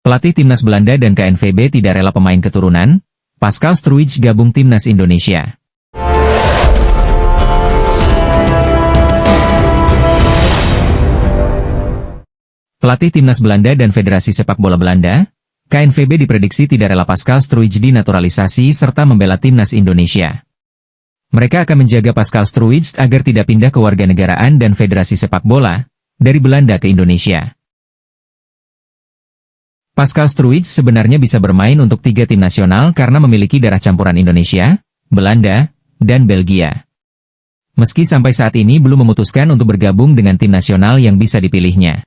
Pelatih timnas Belanda dan KNVB tidak rela pemain keturunan, Pascal Struijk gabung timnas Indonesia. Pelatih timnas Belanda dan Federasi Sepak Bola Belanda, KNVB diprediksi tidak rela Pascal Struijk dinaturalisasi serta membela timnas Indonesia. Mereka akan menjaga Pascal Struijk agar tidak pindah ke warganegaraan dan Federasi Sepak Bola dari Belanda ke Indonesia. Pascal Struijk sebenarnya bisa bermain untuk 3 tim nasional karena memiliki darah campuran Indonesia, Belanda, dan Belgia. Meski sampai saat ini belum memutuskan untuk bergabung dengan tim nasional yang bisa dipilihnya.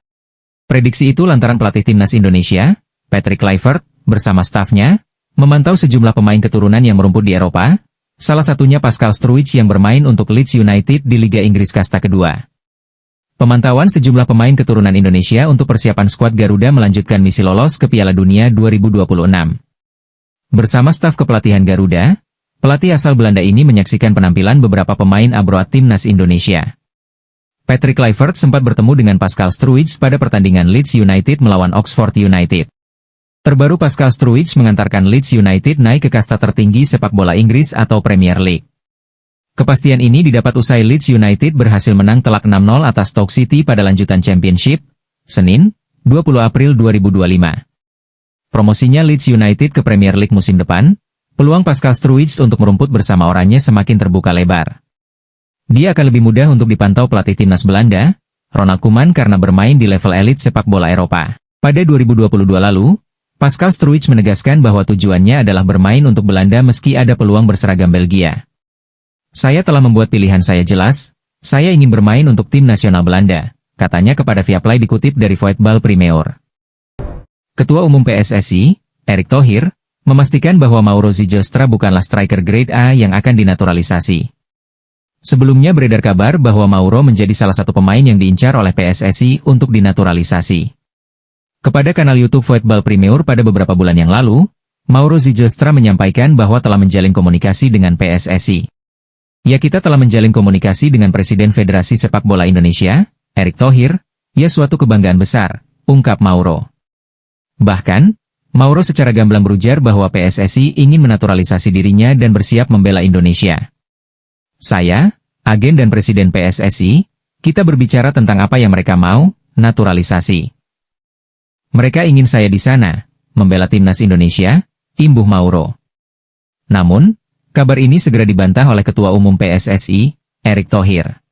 Prediksi itu lantaran pelatih timnas Indonesia, Patrick Kluivert, bersama stafnya, memantau sejumlah pemain keturunan yang merumput di Eropa, salah satunya Pascal Struijk yang bermain untuk Leeds United di Liga Inggris kasta kedua. Pemantauan sejumlah pemain keturunan Indonesia untuk persiapan skuad Garuda melanjutkan misi lolos ke Piala Dunia 2026. Bersama staf kepelatihan Garuda, pelatih asal Belanda ini menyaksikan penampilan beberapa pemain abroad timnas Indonesia. Patrick Kluivert sempat bertemu dengan Pascal Struijk pada pertandingan Leeds United melawan Oxford United. Terbaru Pascal Struijk mengantarkan Leeds United naik ke kasta tertinggi sepak bola Inggris atau Premier League. Kepastian ini didapat usai Leeds United berhasil menang telak 6-0 atas Stoke City pada lanjutan Championship, Senin, 20 April 2025. Promosinya Leeds United ke Premier League musim depan, peluang Pascal Struijk untuk merumput bersama orangnya semakin terbuka lebar. Dia akan lebih mudah untuk dipantau pelatih timnas Belanda, Ronald Koeman karena bermain di level elit sepak bola Eropa. Pada 2022 lalu, Pascal Struijk menegaskan bahwa tujuannya adalah bermain untuk Belanda meski ada peluang berseragam Belgia. Saya telah membuat pilihan saya jelas, saya ingin bermain untuk tim nasional Belanda, katanya kepada Viaplay dikutip dari Voetbal Primeur. Ketua Umum PSSI, Erick Thohir, memastikan bahwa Mauro Zijlstra bukanlah striker grade A yang akan dinaturalisasi. Sebelumnya beredar kabar bahwa Mauro menjadi salah satu pemain yang diincar oleh PSSI untuk dinaturalisasi. Kepada kanal YouTube Voetbal Primeur pada beberapa bulan yang lalu, Mauro Zijlstra menyampaikan bahwa telah menjalin komunikasi dengan PSSI. Ya, kita telah menjalin komunikasi dengan Presiden Federasi Sepak Bola Indonesia, Erick Thohir, ya suatu kebanggaan besar, ungkap Mauro. Bahkan, Mauro secara gamblang berujar bahwa PSSI ingin menaturalisasi dirinya dan bersiap membela Indonesia. Saya, agen dan Presiden PSSI, kita berbicara tentang apa yang mereka mau, naturalisasi. Mereka ingin saya di sana, membela timnas Indonesia, imbuh Mauro. Namun, kabar ini segera dibantah oleh Ketua Umum PSSI, Erick Thohir.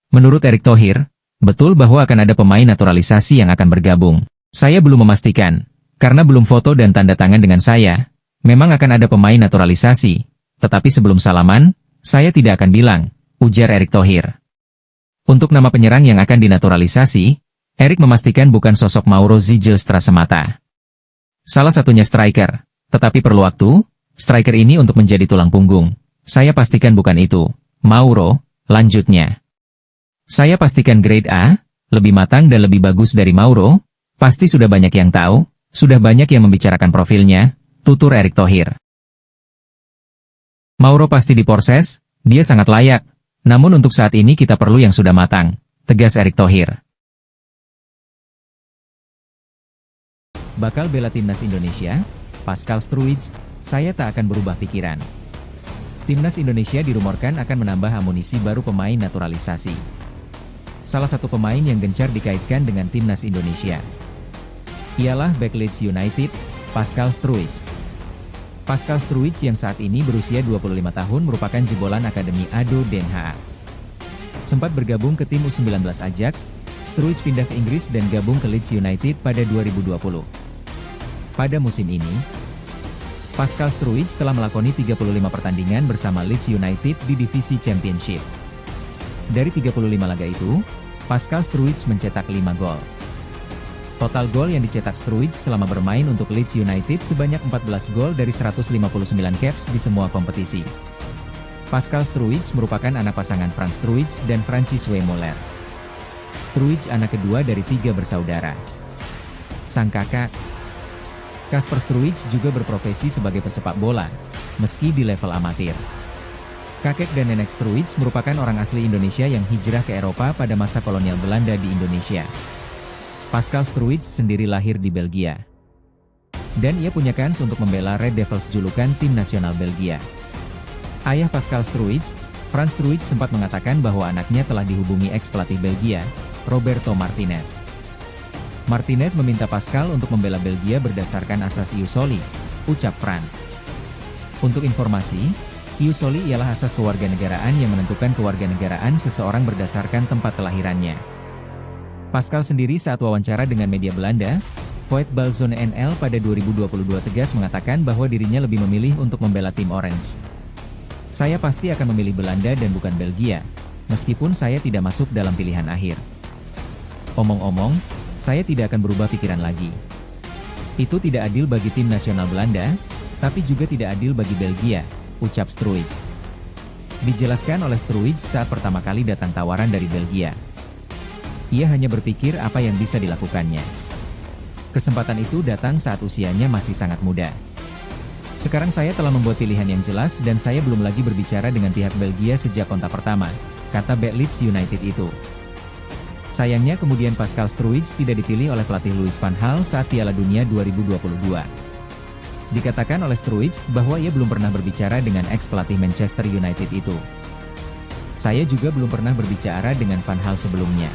Menurut Erick Thohir, betul bahwa akan ada pemain naturalisasi yang akan bergabung. Saya belum memastikan, karena belum foto dan tanda tangan dengan saya, memang akan ada pemain naturalisasi, tetapi sebelum salaman, saya tidak akan bilang, ujar Erick Thohir. Untuk nama penyerang yang akan dinaturalisasi, Erick memastikan bukan sosok Mauro Zijlstra semata. Salah satunya striker, tetapi perlu waktu, striker ini untuk menjadi tulang punggung. Saya pastikan bukan itu, Mauro, lanjutnya. Saya pastikan grade A, lebih matang dan lebih bagus dari Mauro, pasti sudah banyak yang tahu, sudah banyak yang membicarakan profilnya, tutur Erick Thohir. Mauro pasti diproses, dia sangat layak, namun untuk saat ini kita perlu yang sudah matang, tegas Erick Thohir. Bakal bela timnas Indonesia, Pascal Struijk, saya tak akan berubah pikiran. Timnas Indonesia dirumorkan akan menambah amunisi baru pemain naturalisasi. Salah satu pemain yang gencar dikaitkan dengan timnas Indonesia ialah bek Leeds United, Pascal Struijk. Pascal Struijk yang saat ini berusia 25 tahun merupakan jebolan Akademi ADO Den Haag. Sempat bergabung ke tim U19 Ajax, Struijk pindah ke Inggris dan gabung ke Leeds United pada 2020. Pada musim ini, Pascal Struijk telah melakoni 35 pertandingan bersama Leeds United di divisi Championship. Dari 35 laga itu, Pascal Struijk mencetak 5 gol. Total gol yang dicetak Struijk selama bermain untuk Leeds United sebanyak 14 gol dari 159 caps di semua kompetisi. Pascal Struijk merupakan anak pasangan Frans Struijk dan Franciswe Moller. Struijk anak kedua dari 3 bersaudara. Sang kakak, Kasper Struijk, juga berprofesi sebagai pesepak bola, meski di level amatir. Kakek dan nenek Struijk merupakan orang asli Indonesia yang hijrah ke Eropa pada masa kolonial Belanda di Indonesia. Pascal Struijk sendiri lahir di Belgia. Dan ia punya kans untuk membela Red Devils julukan tim nasional Belgia. Ayah Pascal Struijk, Frans Struijk sempat mengatakan bahwa anaknya telah dihubungi ex-pelatih Belgia, Roberto Martinez. Martinez meminta Pascal untuk membela Belgia berdasarkan asas ius soli, ucap Frans. Untuk informasi, ius soli ialah asas kewarganegaraan yang menentukan kewarganegaraan seseorang berdasarkan tempat kelahirannya. Pascal sendiri saat wawancara dengan media Belanda, Voetbalzone NL pada 2022 tegas mengatakan bahwa dirinya lebih memilih untuk membela tim Orange. Saya pasti akan memilih Belanda dan bukan Belgia, meskipun saya tidak masuk dalam pilihan akhir. Omong-omong, saya tidak akan berubah pikiran lagi. Itu tidak adil bagi tim nasional Belanda, tapi juga tidak adil bagi Belgia, ucap Struijk. Dijelaskan oleh Struijk saat pertama kali datang tawaran dari Belgia. Ia hanya berpikir apa yang bisa dilakukannya. Kesempatan itu datang saat usianya masih sangat muda. Sekarang saya telah membuat pilihan yang jelas dan saya belum lagi berbicara dengan pihak Belgia sejak kontak pertama, kata bek Leeds United itu. Sayangnya kemudian Pascal Struijk tidak dipilih oleh pelatih Louis van Gaal saat Piala Dunia 2022. Dikatakan oleh Struijk bahwa ia belum pernah berbicara dengan ex-pelatih Manchester United itu. Saya juga belum pernah berbicara dengan Van Gaal sebelumnya.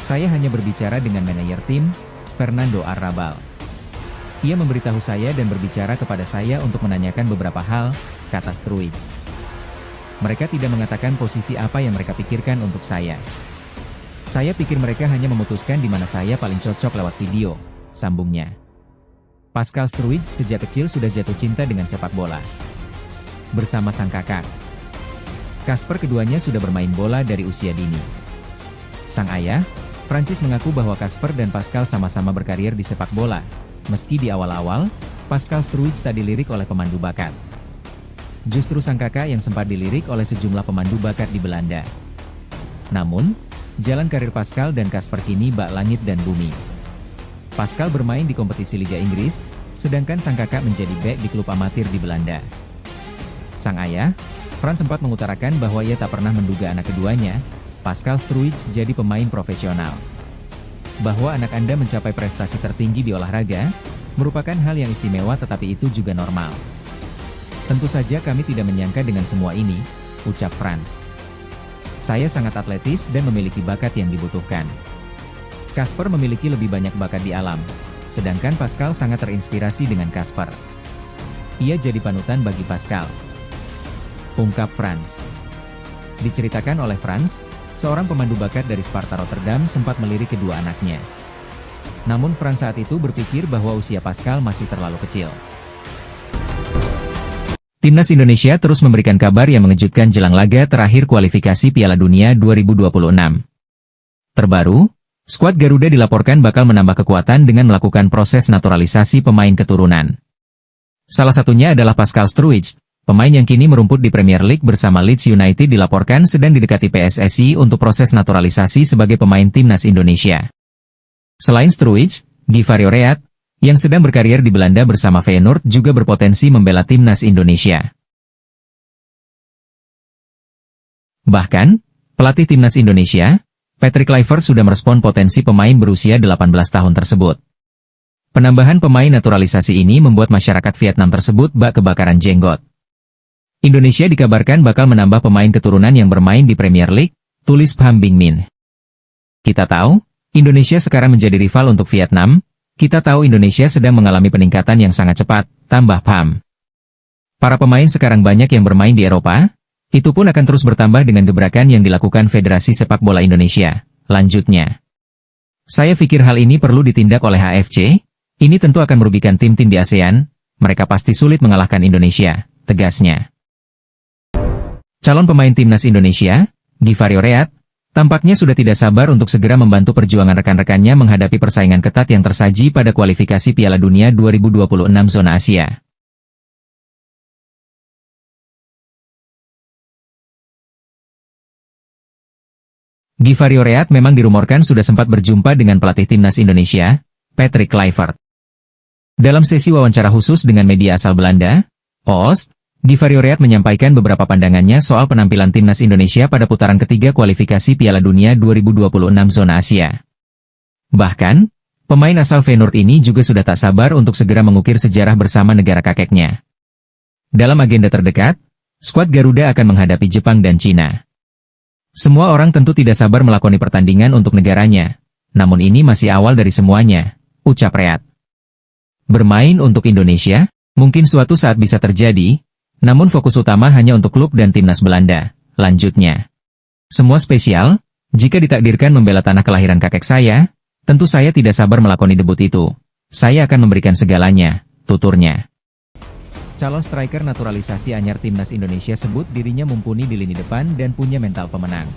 Saya hanya berbicara dengan manajer tim, Fernando Arrabal. Ia memberitahu saya dan berbicara kepada saya untuk menanyakan beberapa hal, kata Struijk. Mereka tidak mengatakan posisi apa yang mereka pikirkan untuk saya. Saya pikir mereka hanya memutuskan di mana saya paling cocok lewat video, sambungnya. Pascal Struijk sejak kecil sudah jatuh cinta dengan sepak bola. Bersama sang kakak, Kasper, keduanya sudah bermain bola dari usia dini. Sang ayah, Francis, mengaku bahwa Kasper dan Pascal sama-sama berkarir di sepak bola, meski di awal-awal, Pascal Struijk tak dilirik oleh pemandu bakat. Justru sang kakak yang sempat dilirik oleh sejumlah pemandu bakat di Belanda. Namun, jalan karir Pascal dan Kasper kini bak langit dan bumi. Pascal bermain di kompetisi Liga Inggris, sedangkan sang kakak menjadi bek di klub amatir di Belanda. Sang ayah, Frans, sempat mengutarakan bahwa ia tak pernah menduga anak keduanya, Pascal Struijk, jadi pemain profesional. Bahwa anak Anda mencapai prestasi tertinggi di olahraga, merupakan hal yang istimewa tetapi itu juga normal. Tentu saja kami tidak menyangka dengan semua ini, ucap Frans. Saya sangat atletis dan memiliki bakat yang dibutuhkan. Kasper memiliki lebih banyak bakat di alam, sedangkan Pascal sangat terinspirasi dengan Kasper. Ia jadi panutan bagi Pascal, ungkap Frans. Diceritakan oleh Frans, seorang pemandu bakat dari Sparta Rotterdam sempat melirik kedua anaknya. Namun Frans saat itu berpikir bahwa usia Pascal masih terlalu kecil. Timnas Indonesia terus memberikan kabar yang mengejutkan jelang laga terakhir kualifikasi Piala Dunia 2026. Terbaru, skuad Garuda dilaporkan bakal menambah kekuatan dengan melakukan proses naturalisasi pemain keturunan. Salah satunya adalah Pascal Struijk, pemain yang kini merumput di Premier League bersama Leeds United, dilaporkan sedang didekati PSSI untuk proses naturalisasi sebagai pemain timnas Indonesia. Selain Struijk, Givario Reat, yang sedang berkarier di Belanda bersama Feyenoord, juga berpotensi membela timnas Indonesia. Bahkan, pelatih timnas Indonesia, Patrick Kluivert, sudah merespon potensi pemain berusia 18 tahun tersebut. Penambahan pemain naturalisasi ini membuat masyarakat Vietnam tersebut bak kebakaran jenggot. Indonesia dikabarkan bakal menambah pemain keturunan yang bermain di Premier League, tulis Pham Binh Minh. Kita tahu, Indonesia sekarang menjadi rival untuk Vietnam. Kita tahu Indonesia sedang mengalami peningkatan yang sangat cepat, tambah Pham. Para pemain sekarang banyak yang bermain di Eropa, itu pun akan terus bertambah dengan gebrakan yang dilakukan Federasi Sepak Bola Indonesia, lanjutnya. Saya pikir hal ini perlu ditindak oleh HFC, ini tentu akan merugikan tim-tim di ASEAN, mereka pasti sulit mengalahkan Indonesia, tegasnya. Calon pemain timnas Indonesia, Givario Reat, tampaknya sudah tidak sabar untuk segera membantu perjuangan rekan-rekannya menghadapi persaingan ketat yang tersaji pada kualifikasi Piala Dunia 2026 zona Asia. Givario Reat memang dirumorkan sudah sempat berjumpa dengan pelatih timnas Indonesia, Patrick Kluivert. Dalam sesi wawancara khusus dengan media asal Belanda, Oost, Givario Reat menyampaikan beberapa pandangannya soal penampilan timnas Indonesia pada putaran ketiga kualifikasi Piala Dunia 2026 zona Asia. Bahkan, Pemain asal Feyenoord ini juga sudah tak sabar untuk segera mengukir sejarah bersama negara kakeknya. Dalam agenda terdekat, skuad Garuda akan menghadapi Jepang dan Cina. Semua orang tentu tidak sabar melakoni pertandingan untuk negaranya. Namun ini masih awal dari semuanya, ucap Riyad. Bermain untuk Indonesia, mungkin suatu saat bisa terjadi, namun fokus utama hanya untuk klub dan timnas Belanda, lanjutnya. Semua spesial, jika ditakdirkan membela tanah kelahiran kakek saya, tentu saya tidak sabar melakoni debut itu. Saya akan memberikan segalanya, tuturnya. Calon striker naturalisasi anyar timnas Indonesia sebut dirinya mumpuni di lini depan dan punya mental pemenang.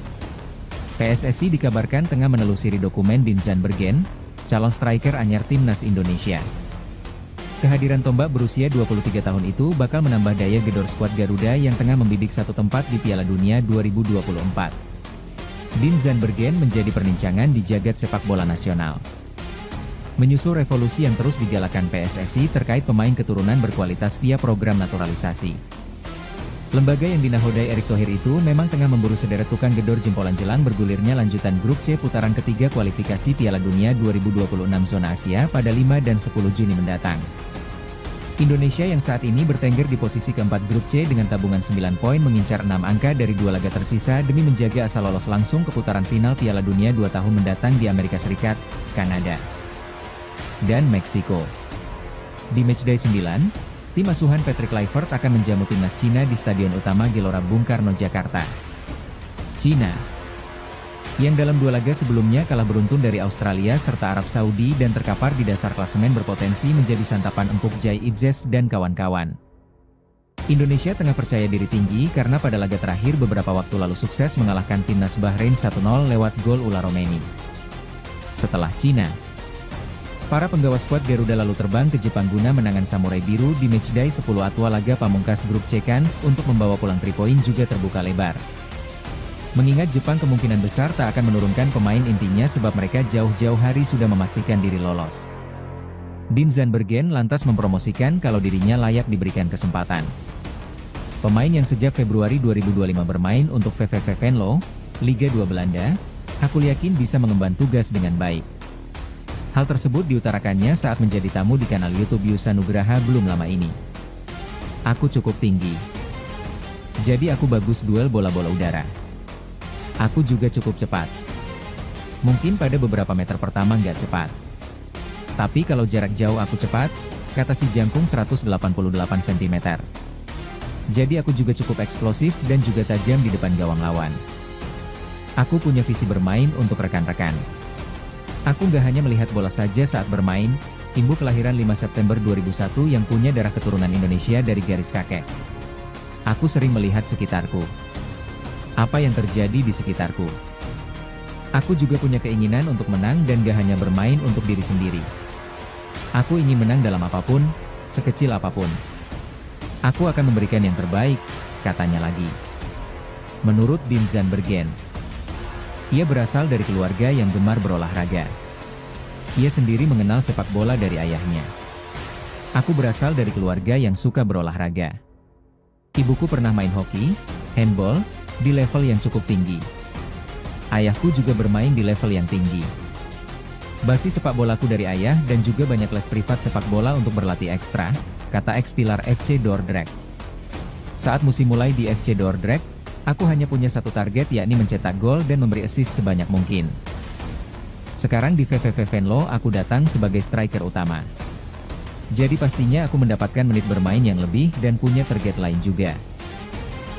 PSSI dikabarkan tengah menelusuri dokumen Dinzan Bergen, calon striker anyar timnas Indonesia. Kehadiran tombak berusia 23 tahun itu bakal menambah daya gedor skuad Garuda yang tengah membidik satu tempat di Piala Dunia 2024. Dinzan Bergen menjadi perbincangan di jagat sepak bola nasional. Menyusul revolusi yang terus digalakan PSSI terkait pemain keturunan berkualitas via program naturalisasi. Lembaga yang dinahodai Erick Thohir itu memang tengah memburu sederet tukang gedor jempolan jelang bergulirnya lanjutan grup C putaran ketiga kualifikasi Piala Dunia 2026 zona Asia pada 5 dan 10 Juni mendatang. Indonesia yang saat ini bertengger di posisi keempat grup C dengan tabungan 9 poin mengincar 6 angka dari 2 laga tersisa demi menjaga asal lolos langsung ke putaran final Piala Dunia 2 tahun mendatang di Amerika Serikat, Kanada, dan Meksiko. Di matchday 9, tim asuhan Patrick Kluivert akan menjamu timnas Cina di Stadion Utama Gelora Bung Karno, Jakarta. Cina, yang dalam 2 laga sebelumnya kalah beruntun dari Australia serta Arab Saudi dan terkapar di dasar klasemen berpotensi menjadi santapan empuk Jai Itzes dan kawan-kawan. Indonesia tengah percaya diri tinggi karena pada laga terakhir beberapa waktu lalu sukses mengalahkan timnas Bahrain 1-0 lewat gol Ula Romeni. Setelah Cina, para penggawa skuad Garuda lalu terbang ke Jepang guna menangan Samurai Biru di matchday 10 atwa laga pamungkas grup C. Kans untuk membawa pulang 3 poin juga terbuka lebar. Mengingat Jepang kemungkinan besar tak akan menurunkan pemain intinya sebab mereka jauh-jauh hari sudah memastikan diri lolos. Dinzan Bergen lantas mempromosikan kalau dirinya layak diberikan kesempatan. Pemain yang sejak Februari 2025 bermain untuk VVV Venlo, Liga 2 Belanda, aku yakin bisa mengemban tugas dengan baik. Hal tersebut diutarakannya saat menjadi tamu di kanal YouTube Yusa Nugraha belum lama ini. Aku cukup tinggi. Jadi aku bagus duel bola-bola udara. Aku juga cukup cepat. Mungkin pada beberapa meter pertama nggak cepat. Tapi kalau jarak jauh aku cepat, kata si jangkung 188 cm. Jadi aku juga cukup eksplosif dan juga tajam di depan gawang lawan. Aku punya visi bermain untuk rekan-rekan. Aku nggak hanya melihat bola saja saat bermain, Imbu kelahiran 5 September 2001 yang punya darah keturunan Indonesia dari garis kakek. Aku sering melihat sekitarku. Apa yang terjadi di sekitarku. Aku juga punya keinginan untuk menang dan gak hanya bermain untuk diri sendiri. Aku ingin menang dalam apapun, sekecil apapun. Aku akan memberikan yang terbaik, katanya lagi. Menurut Dinzan Bergen, ia berasal dari keluarga yang gemar berolahraga. Ia sendiri mengenal sepak bola dari ayahnya. Aku berasal dari keluarga yang suka berolahraga. Ibuku pernah main hoki, handball, di level yang cukup tinggi. Ayahku juga bermain di level yang tinggi. Basis sepak bolaku dari ayah dan juga banyak les privat sepak bola untuk berlatih ekstra, kata ex-pilar FC Dordrecht. Saat musim mulai di FC Dordrecht, aku hanya punya satu target yakni mencetak gol dan memberi assist sebanyak mungkin. Sekarang di VVV Venlo aku datang sebagai striker utama. Jadi pastinya aku mendapatkan menit bermain yang lebih dan punya target lain juga.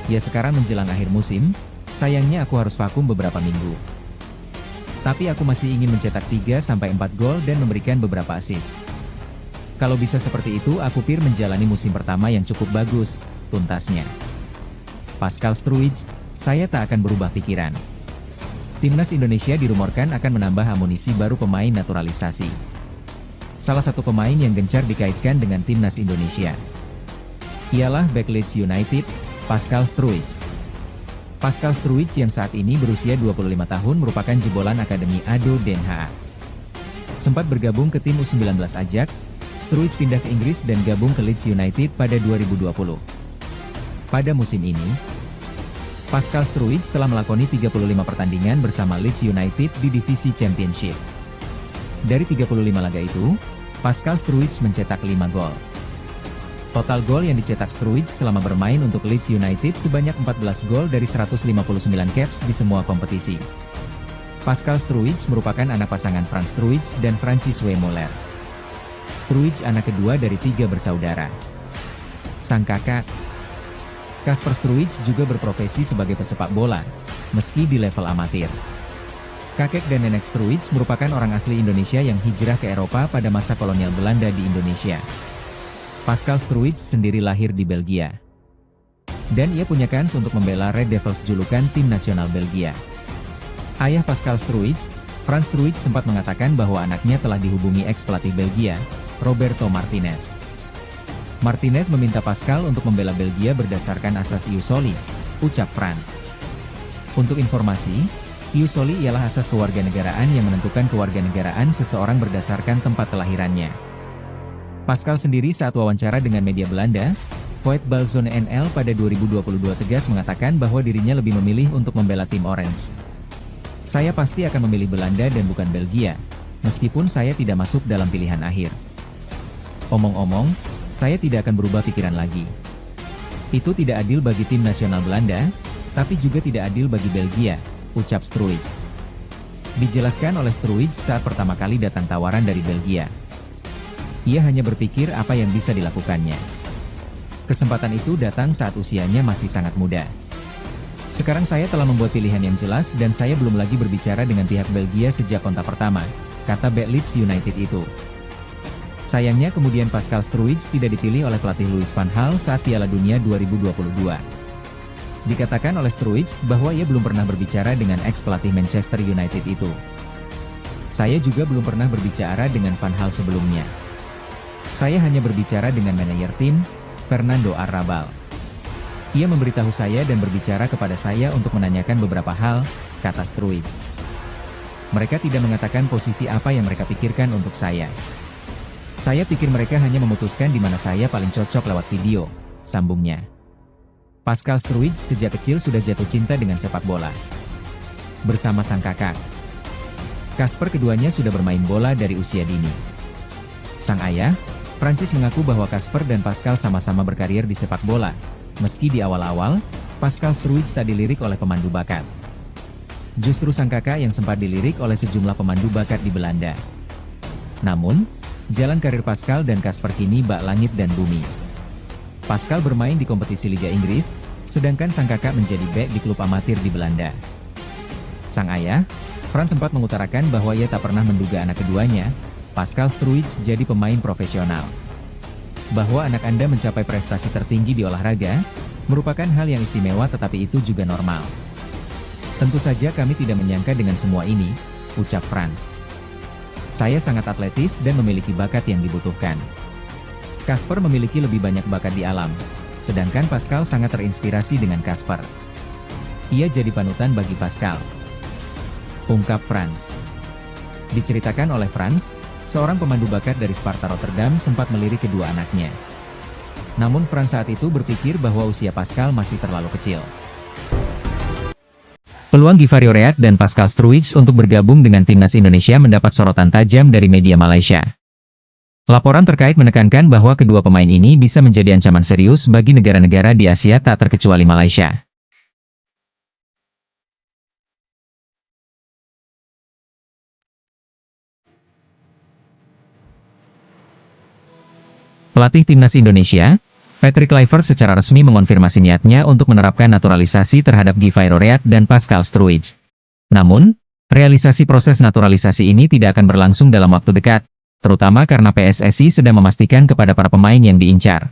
Ya sekarang menjelang akhir musim, sayangnya aku harus vakum beberapa minggu. Tapi aku masih ingin mencetak 3-4 gol dan memberikan beberapa assist. Kalau bisa seperti itu aku menjalani musim pertama yang cukup bagus, tuntasnya. Pascal Struij, saya tak akan berubah pikiran. Timnas Indonesia dirumorkan akan menambah amunisi baru pemain naturalisasi. Salah satu pemain yang gencar dikaitkan dengan Timnas Indonesia ialah bek Leeds United, Pascal Struij. Pascal Struij yang saat ini berusia 25 tahun merupakan jebolan Akademi ADO Den Haag. Sempat bergabung ke tim U19 Ajax, Struij pindah ke Inggris dan gabung ke Leeds United pada 2020. Pada musim ini, Pascal Struij telah melakoni 35 pertandingan bersama Leeds United di divisi Championship. Dari 35 laga itu, Pascal Struijk mencetak 5 gol. Total gol yang dicetak Struijk selama bermain untuk Leeds United sebanyak 14 gol dari 159 caps di semua kompetisi. Pascal Struijk merupakan anak pasangan Frans Struijk dan Franciswe Muller. Struijk anak kedua dari 3 bersaudara. Sang kakak, Kasper Struijk, juga berprofesi sebagai pesepak bola, meski di level amatir. Kakek dan nenek Struijk merupakan orang asli Indonesia yang hijrah ke Eropa pada masa kolonial Belanda di Indonesia. Pascal Struijk sendiri lahir di Belgia. Dan ia punya kans untuk membela Red Devils, julukan tim nasional Belgia. Ayah Pascal Struijk, Frans Struijk, sempat mengatakan bahwa anaknya telah dihubungi ex-pelatih Belgia, Roberto Martinez. Martinez meminta Pascal untuk membela Belgia berdasarkan asas ius soli, ucap Frans. Untuk informasi, ius soli ialah asas kewarganegaraan yang menentukan kewarganegaraan seseorang berdasarkan tempat kelahirannya. Pascal sendiri saat wawancara dengan media Belanda, Voetbalzone NL pada 2022 tegas mengatakan bahwa dirinya lebih memilih untuk membela tim Orange. Saya pasti akan memilih Belanda dan bukan Belgia, meskipun saya tidak masuk dalam pilihan akhir. Omong-omong, saya tidak akan berubah pikiran lagi. Itu tidak adil bagi tim nasional Belanda, tapi juga tidak adil bagi Belgia, ucap Struijk. Dijelaskan oleh Struijk saat pertama kali datang tawaran dari Belgia. Ia hanya berpikir apa yang bisa dilakukannya. Kesempatan itu datang saat usianya masih sangat muda. Sekarang saya telah membuat pilihan yang jelas dan saya belum lagi berbicara dengan pihak Belgia sejak kontak pertama, kata bek Leeds United itu. Sayangnya kemudian Pascal Struijk tidak dipilih oleh pelatih Louis van Gaal saat Piala Dunia 2022. Dikatakan oleh Struijk bahwa ia belum pernah berbicara dengan ex-pelatih Manchester United itu. Saya juga belum pernah berbicara dengan Van Gaal sebelumnya. Saya hanya berbicara dengan manajer tim, Fernando Arrabal. Ia memberitahu saya dan berbicara kepada saya untuk menanyakan beberapa hal, kata Struijk. Mereka tidak mengatakan posisi apa yang mereka pikirkan untuk saya. Saya pikir mereka hanya memutuskan di mana saya paling cocok lewat video, sambungnya. Pascal Struijk sejak kecil sudah jatuh cinta dengan sepak bola. Bersama sang kakak, Kasper, keduanya sudah bermain bola dari usia dini. Sang ayah, Francis, mengaku bahwa Kasper dan Pascal sama-sama berkarir di sepak bola, meski di awal-awal, Pascal Struijk tak dilirik oleh pemandu bakat. Justru sang kakak yang sempat dilirik oleh sejumlah pemandu bakat di Belanda. Namun, jalan karir Pascal dan Kasper kini bak langit dan bumi. Pascal bermain di kompetisi Liga Inggris, sedangkan sang kakak menjadi bek di klub amatir di Belanda. Sang ayah, Frans, sempat mengutarakan bahwa ia tak pernah menduga anak keduanya, Pascal Struijk, jadi pemain profesional. Bahwa anak Anda mencapai prestasi tertinggi di olahraga, merupakan hal yang istimewa, tetapi itu juga normal. Tentu saja kami tidak menyangka dengan semua ini, ucap Frans. Saya sangat atletis dan memiliki bakat yang dibutuhkan. Kasper memiliki lebih banyak bakat di alam, sedangkan Pascal sangat terinspirasi dengan Kasper. Ia jadi panutan bagi Pascal, ungkap Frans. Diceritakan oleh Frans, seorang pemandu bakat dari Sparta Rotterdam sempat melirik kedua anaknya. Namun Frans saat itu berpikir bahwa usia Pascal masih terlalu kecil. Peluang Givari Oreat dan Pascal Struijk untuk bergabung dengan timnas Indonesia mendapat sorotan tajam dari media Malaysia. Laporan terkait menekankan bahwa kedua pemain ini bisa menjadi ancaman serius bagi negara-negara di Asia tak terkecuali Malaysia. Pelatih timnas Indonesia, Patrick Kluivert, secara resmi mengonfirmasi niatnya untuk menerapkan naturalisasi terhadap Givari Oreat dan Pascal Struijk. Namun, realisasi proses naturalisasi ini tidak akan berlangsung dalam waktu dekat, terutama karena PSSI sedang memastikan kepada para pemain yang diincar.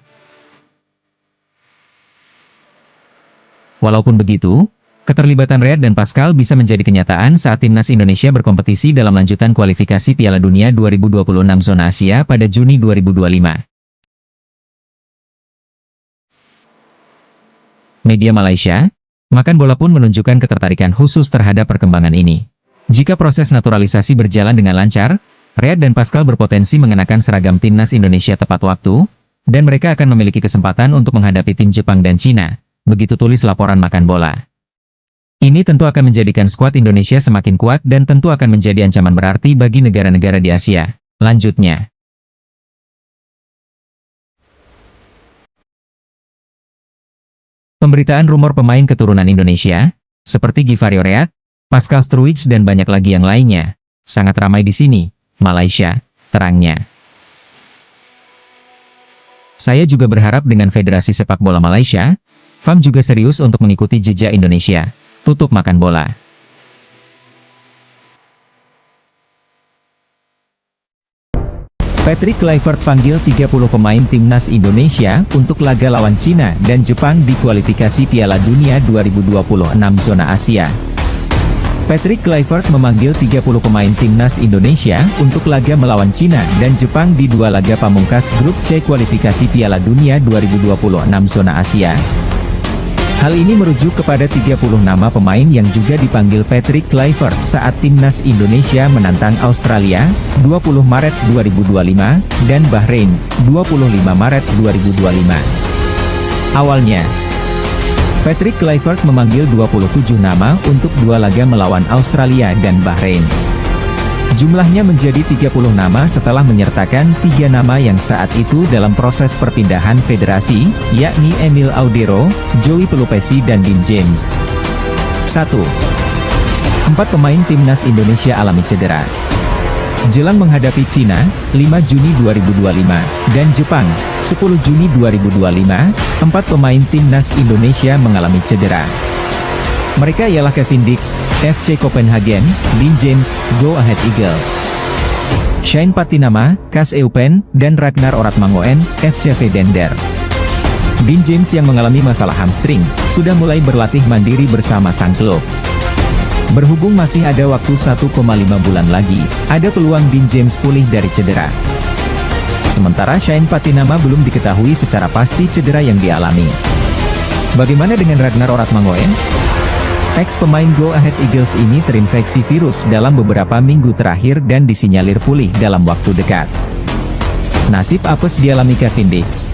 Walaupun begitu, keterlibatan Oreat dan Pascal bisa menjadi kenyataan saat timnas Indonesia berkompetisi dalam lanjutan kualifikasi Piala Dunia 2026 zona Asia pada Juni 2025. Media Malaysia, Makan Bola pun menunjukkan ketertarikan khusus terhadap perkembangan ini. Jika proses naturalisasi berjalan dengan lancar, Oreat dan Pascal berpotensi mengenakan seragam timnas Indonesia tepat waktu, dan mereka akan memiliki kesempatan untuk menghadapi tim Jepang dan Cina, begitu tulis laporan Makan Bola. Ini tentu akan menjadikan skuad Indonesia semakin kuat dan tentu akan menjadi ancaman berarti bagi negara-negara di Asia. Lanjutnya, pemberitaan rumor pemain keturunan Indonesia, seperti Givario Reak, Pascal Struwich dan banyak lagi yang lainnya, sangat ramai di sini, Malaysia, terangnya. Saya juga berharap dengan Federasi Sepak Bola Malaysia, FAM juga serius untuk mengikuti jejak Indonesia. Tutup makan bola. Patrick Kluivert panggil 30 pemain timnas Indonesia untuk laga lawan Cina dan Jepang di kualifikasi Piala Dunia 2026 zona Asia. Patrick Kluivert memanggil 30 pemain timnas Indonesia untuk laga melawan Cina dan Jepang di dua laga pamungkas grup C kualifikasi Piala Dunia 2026 zona Asia. Hal ini merujuk kepada 30 nama pemain yang juga dipanggil Patrick Kluivert saat timnas Indonesia menantang Australia, 20 Maret 2025, dan Bahrain, 25 Maret 2025. Awalnya, Patrick Kluivert memanggil 27 nama untuk dua laga melawan Australia dan Bahrain. Jumlahnya menjadi 30 nama setelah menyertakan 3 nama yang saat itu dalam proses perpindahan federasi, yakni Emil Audero, Joey Pelupesi dan Dean James. 1. 4 pemain timnas Indonesia alami cedera. Jelang menghadapi Cina, 5 Juni 2025, dan Jepang, 10 Juni 2025, 4 pemain timnas Indonesia mengalami cedera. Mereka ialah Kevin Dix, FC Copenhagen, Dean James, Go Ahead Eagles, Shane Patinama, KAS Eupen, dan Ragnar Oratmangoen, FCV Dender. Dean James yang mengalami masalah hamstring, sudah mulai berlatih mandiri bersama sang klub. Berhubung masih ada waktu 1,5 bulan lagi, ada peluang Dean James pulih dari cedera. Sementara Shane Patinama belum diketahui secara pasti cedera yang dialami. Bagaimana dengan Ragnar Oratmangoen? Ex-pemain Go Ahead Eagles ini terinfeksi virus dalam beberapa minggu terakhir dan disinyalir pulih dalam waktu dekat. Nasib apes dialami Kevin Dix.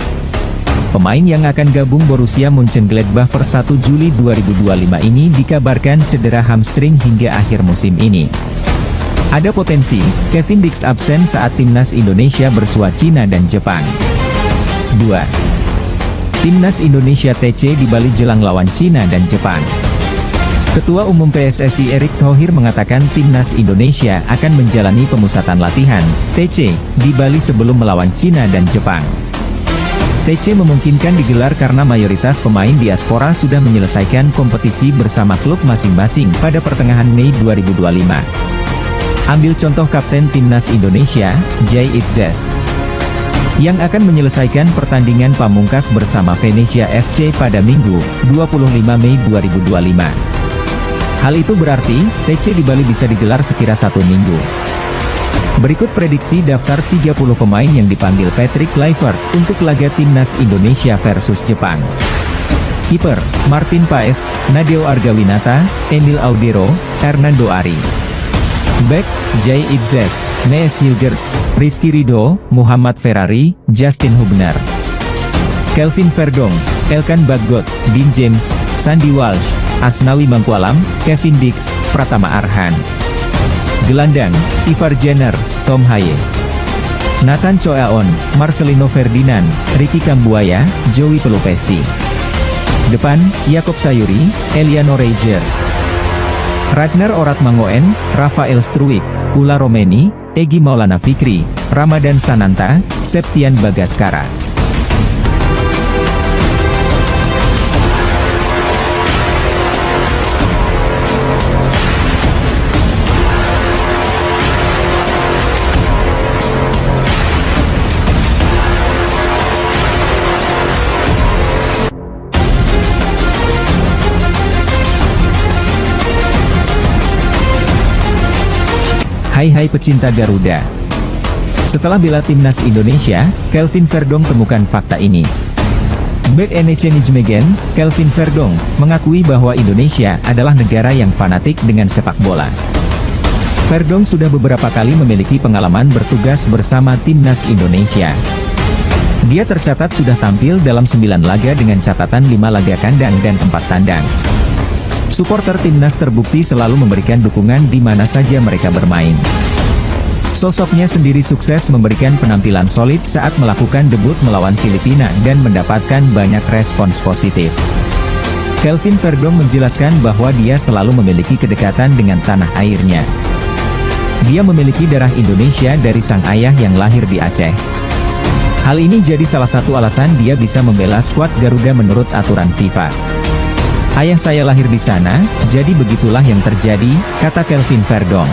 Pemain yang akan gabung Borussia Mönchengladbach per 1 Juli 2025 ini dikabarkan cedera hamstring hingga akhir musim ini. Ada potensi, Kevin Dix absen saat timnas Indonesia bersua Cina dan Jepang. 2. Timnas Indonesia TC di Bali jelang lawan Cina dan Jepang. Ketua Umum PSSI Erick Thohir mengatakan timnas Indonesia akan menjalani pemusatan latihan, TC, di Bali sebelum melawan Cina dan Jepang. TC memungkinkan digelar karena mayoritas pemain diaspora sudah menyelesaikan kompetisi bersama klub masing-masing pada pertengahan Mei 2025. Ambil contoh Kapten Timnas Indonesia, Jay Itzes, yang akan menyelesaikan pertandingan pamungkas bersama Venezia FC pada Minggu, 25 Mei 2025. Hal itu berarti, TC di Bali bisa digelar sekira 1 minggu. Berikut prediksi daftar 30 pemain yang dipanggil Patrick Kluivert untuk laga timnas Indonesia versus Jepang. Kiper, Martin Paes, Nadeo Argawinata, Emil Audero, Hernando Ari. Back, Jay Itzes, Nees Hilgers, Rizky Ridho, Muhammad Ferrari, Justin Hubner. Kelvin Verdong, Elkan Bagot, Dean James, Sandy Walsh, Asnawi Mangkualam, Kevin Dix, Pratama Arhan. Gelandang, Ivar Jenner, Tom Haye. Nathan Choaon, Marcelino Ferdinand, Ricky Kambuaya, Joey Pelupesi. Depan, Yakob Sayuri, Eliano Rogers. Ragnar Oratmangoen, Rafael Struwich, Ula Romeni, Egy Maulana Fikri, Ramadan Sananta, Septian Bagaskara. Hai pecinta Garuda. Setelah bela timnas Indonesia, Kelvin Verdong temukan fakta ini. Back NEC Nijmegen, Kelvin Verdong, mengakui bahwa Indonesia adalah negara yang fanatik dengan sepak bola. Verdong sudah beberapa kali memiliki pengalaman bertugas bersama timnas Indonesia. Dia tercatat sudah tampil dalam 9 laga dengan catatan 5 laga kandang dan 4 tandang. Supporter timnas terbukti selalu memberikan dukungan di mana saja mereka bermain. Sosoknya sendiri sukses memberikan penampilan solid saat melakukan debut melawan Filipina dan mendapatkan banyak respons positif. Kelvin Verdong menjelaskan bahwa dia selalu memiliki kedekatan dengan tanah airnya. Dia memiliki darah Indonesia dari sang ayah yang lahir di Aceh. Hal ini jadi salah satu alasan dia bisa membela skuad Garuda menurut aturan FIFA. Ayah saya lahir di sana, jadi begitulah yang terjadi, kata Kelvin Verdong.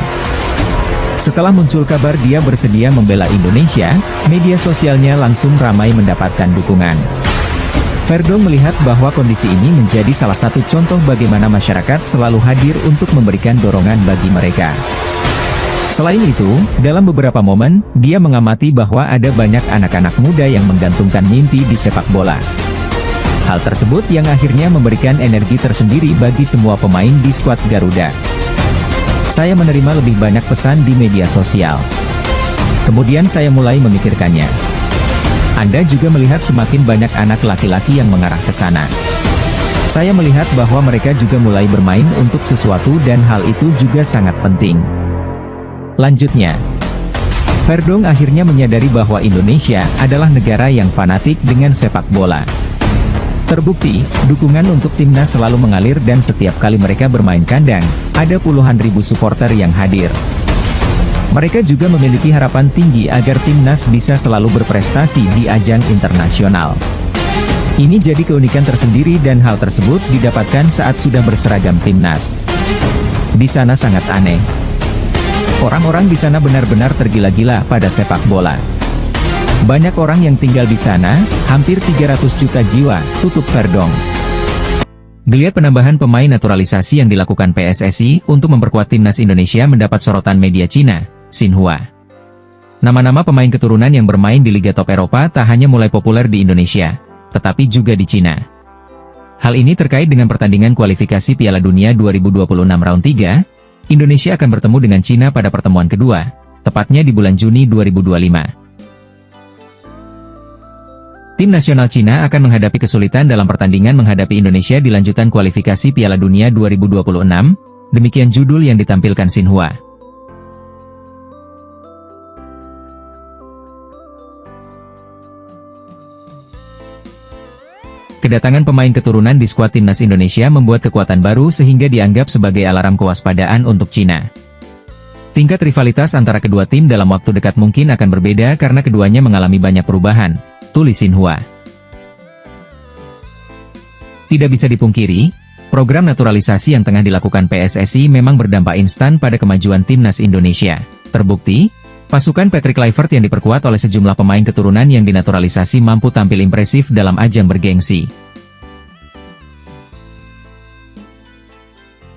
Setelah muncul kabar dia bersedia membela Indonesia, media sosialnya langsung ramai mendapatkan dukungan. Verdong melihat bahwa kondisi ini menjadi salah satu contoh bagaimana masyarakat selalu hadir untuk memberikan dorongan bagi mereka. Selain itu, dalam beberapa momen, dia mengamati bahwa ada banyak anak-anak muda yang menggantungkan mimpi di sepak bola. Hal tersebut yang akhirnya memberikan energi tersendiri bagi semua pemain di skuad Garuda. Saya menerima lebih banyak pesan di media sosial. Kemudian saya mulai memikirkannya. Anda juga melihat semakin banyak anak laki-laki yang mengarah ke sana. Saya melihat bahwa mereka juga mulai bermain untuk sesuatu dan hal itu juga sangat penting. Lanjutnya, Verdong akhirnya menyadari bahwa Indonesia adalah negara yang fanatik dengan sepak bola. Terbukti, dukungan untuk timnas selalu mengalir dan setiap kali mereka bermain kandang, ada puluhan ribu supporter yang hadir. Mereka juga memiliki harapan tinggi agar timnas bisa selalu berprestasi di ajang internasional. Ini jadi keunikan tersendiri dan hal tersebut didapatkan saat sudah berseragam timnas. Di sana sangat aneh. Orang-orang di sana benar-benar tergila-gila pada sepak bola. Banyak orang yang tinggal di sana, hampir 300 juta jiwa, tutup Verdong. Geliat penambahan pemain naturalisasi yang dilakukan PSSI untuk memperkuat timnas Indonesia mendapat sorotan media Cina, Xinhua. Nama-nama pemain keturunan yang bermain di Liga Top Eropa tak hanya mulai populer di Indonesia, tetapi juga di Cina. Hal ini terkait dengan pertandingan kualifikasi Piala Dunia 2026 round 3, Indonesia akan bertemu dengan Cina pada pertemuan kedua, tepatnya di bulan Juni 2025. Tim nasional Cina akan menghadapi kesulitan dalam pertandingan menghadapi Indonesia di lanjutan kualifikasi Piala Dunia 2026, demikian judul yang ditampilkan Xinhua. Kedatangan pemain keturunan di skuad timnas Indonesia membuat kekuatan baru sehingga dianggap sebagai alarm kewaspadaan untuk Cina. Tingkat rivalitas antara kedua tim dalam waktu dekat mungkin akan berbeda karena keduanya mengalami banyak perubahan, tulis Xinhua. Tidak bisa dipungkiri, program naturalisasi yang tengah dilakukan PSSI memang berdampak instan pada kemajuan timnas Indonesia. Terbukti, pasukan Patrick Kluivert yang diperkuat oleh sejumlah pemain keturunan yang dinaturalisasi mampu tampil impresif dalam ajang bergengsi.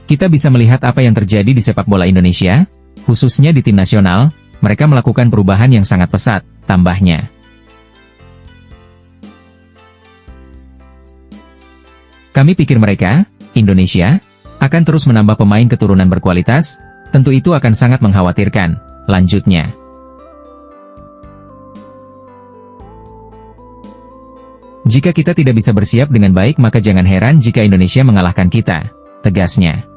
Kita bisa melihat apa yang terjadi di sepak bola Indonesia, khususnya di tim nasional, mereka melakukan perubahan yang sangat pesat, tambahnya. Kami pikir mereka, Indonesia, akan terus menambah pemain keturunan berkualitas, tentu itu akan sangat mengkhawatirkan, lanjutnya. Jika kita tidak bisa bersiap dengan baik maka jangan heran jika Indonesia mengalahkan kita, tegasnya.